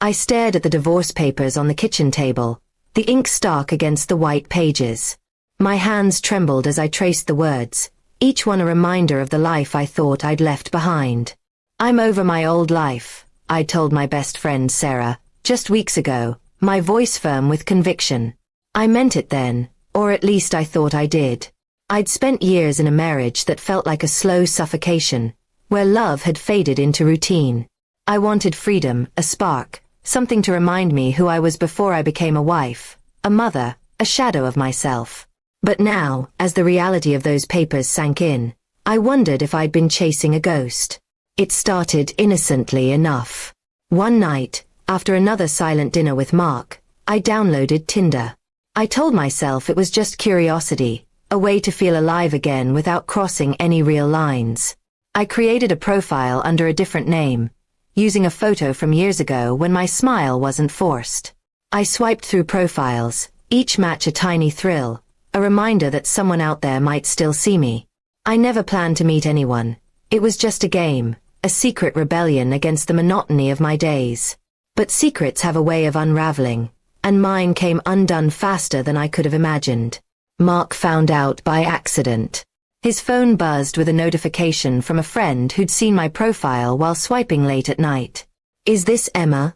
I stared at the divorce papers on the kitchen table, the ink stark against the white pages. My hands trembled as I traced the words, each one a reminder of the life I thought I'd left behind. "I'm over my old life," I told my best friend Sarah, just weeks ago, my voice firm with conviction. I meant it then, or at least I thought I did. I'd spent years in a marriage that felt like a slow suffocation, where love had faded into routine. I wanted freedom, a spark, something to remind me who I was before I became a wife, a mother, a shadow of myself. But now, as the reality of those papers sank in, I wondered if I'd been chasing a ghost. It started innocently enough. One night, after another silent dinner with Mark, I downloaded Tinder. I told myself it was just curiosity, a way to feel alive again without crossing any real lines. I created a profile under a different name, using a photo from years ago when my smile wasn't forced. I swiped through profiles, each match a tiny thrill, a reminder that someone out there might still see me. I never planned to meet anyone. It was just a game, a secret rebellion against the monotony of my days. But secrets have a way of unraveling, and mine came undone faster than I could have imagined. Mark found out by accident. His phone buzzed with a notification from a friend who'd seen my profile while swiping late at night. "Is this Emma?"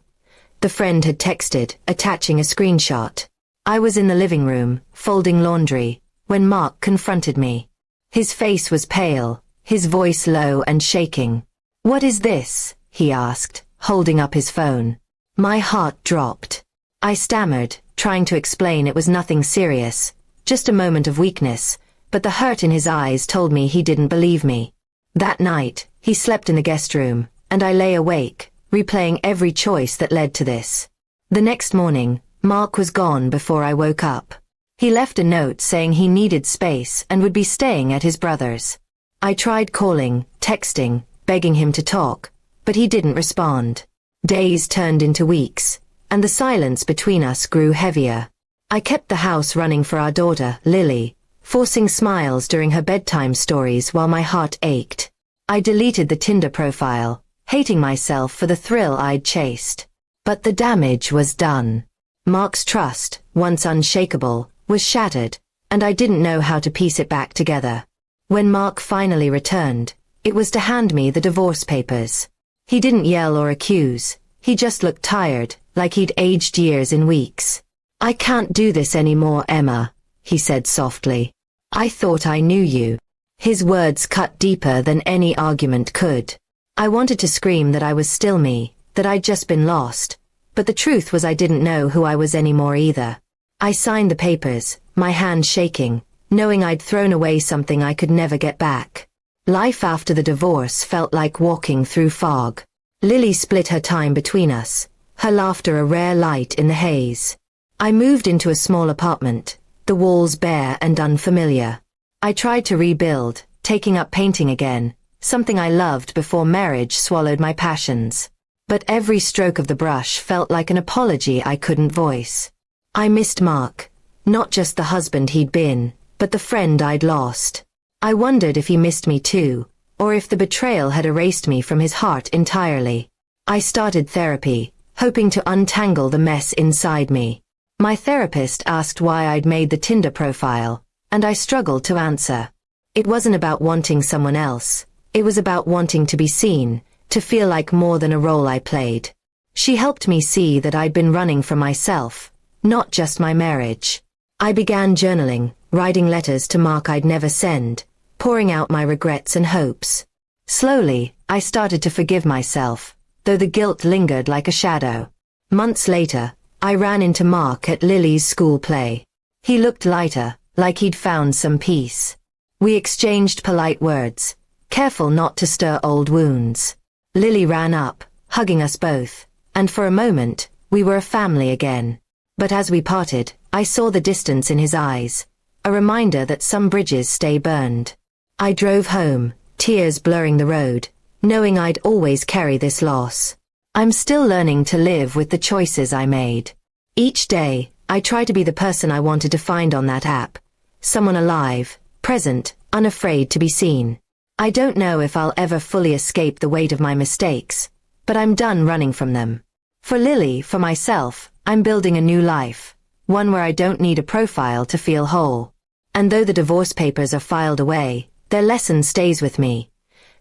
The friend had texted, attaching a screenshot. I was in the living room, folding laundry, when Mark confronted me. His face was pale, his voice low and shaking. "What is this?" he asked, holding up his phone. My heart dropped. I stammered, trying to explain it was nothing serious, just a moment of weakness, but the hurt in his eyes told me he didn't believe me. That night, he slept in the guest room, and I lay awake, replaying every choice that led to this. The next morning, Mark was gone before I woke up. He left a note saying he needed space and would be staying at his brother's. I tried calling, texting, begging him to talk, but he didn't respond. Days turned into weeks, and the silence between us grew heavier. I kept the house running for our daughter, Lily, forcing smiles during her bedtime stories while my heart ached. I deleted the Tinder profile, hating myself for the thrill I'd chased. But the damage was done. Mark's trust, once unshakable, was shattered, and I didn't know how to piece it back together. When Mark finally returned, it was to hand me the divorce papers. He didn't yell or accuse, he just looked tired, like he'd aged years in weeks. "I can't do this anymore, Emma," he said softly. "I thought I knew you." His words cut deeper than any argument could. I wanted to scream that I was still me, that I'd just been lost, but the truth was I didn't know who I was anymore either. I signed the papers, my hand shaking, knowing I'd thrown away something I could never get back. Life after the divorce felt like walking through fog. Lily split her time between us, her laughter a rare light in the haze. I moved into a small apartment, the walls bare and unfamiliar. I tried to rebuild, taking up painting again, something I loved before marriage swallowed my passions. But every stroke of the brush felt like an apology I couldn't voice. I missed Mark, not just the husband he'd been, but the friend I'd lost. I wondered if he missed me too, or if the betrayal had erased me from his heart entirely. I started therapy, hoping to untangle the mess inside me. My therapist asked why I'd made the Tinder profile, and I struggled to answer. It wasn't about wanting someone else, it was about wanting to be seen, to feel like more than a role I played. She helped me see that I'd been running from myself, not just my marriage. I began journaling, writing letters to Mark I'd never send, pouring out my regrets and hopes. Slowly, I started to forgive myself, though the guilt lingered like a shadow. Months later, I ran into Mark at Lily's school play. He looked lighter, like he'd found some peace. We exchanged polite words, careful not to stir old wounds. Lily ran up, hugging us both, and for a moment, we were a family again. But as we parted, I saw the distance in his eyes, a reminder that some bridges stay burned. I drove home, tears blurring the road, knowing I'd always carry this loss. I'm still learning to live with the choices I made. Each day, I try to be the person I wanted to find on that app. Someone alive, present, unafraid to be seen. I don't know if I'll ever fully escape the weight of my mistakes, but I'm done running from them. For Lily, for myself, I'm building a new life. One where I don't need a profile to feel whole. And though the divorce papers are filed away, their lesson stays with me.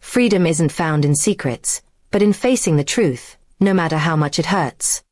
Freedom isn't found in secrets, but in facing the truth, no matter how much it hurts.